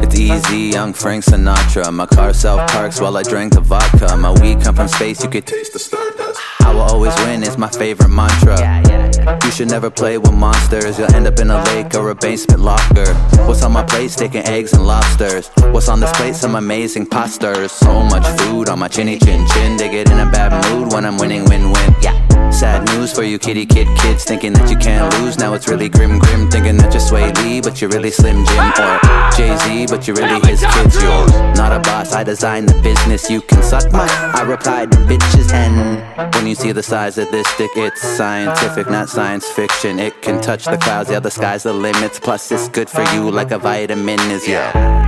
It's easy, young Frank Sinatra. My car self-parks while I drink the vodka. My weed come from space, you could taste the stardust. I will always win is my favorite mantra. You should never play with monsters. You'll end up in a lake or a basement locker. What's on my plate? Steak and eggs and lobsters. What's on this plate? Some amazing pastas. So much food on my chinny chin chin. They get in a bad mood when I'm winning win-win. Sad news for you kitty kid kids thinking that you can't lose. Now it's really grim thinking that you're Sway Lee but you're really Slim Jim. Or Jay-Z but you're really his kids. You're not a boss, I designed the business. You can suck my, I replied to bitches. And when you see the size of this stick, it's scientific, not science fiction. It can touch the clouds, yeah, the sky's the limits. Plus it's good for you like a vitamin is, yeah.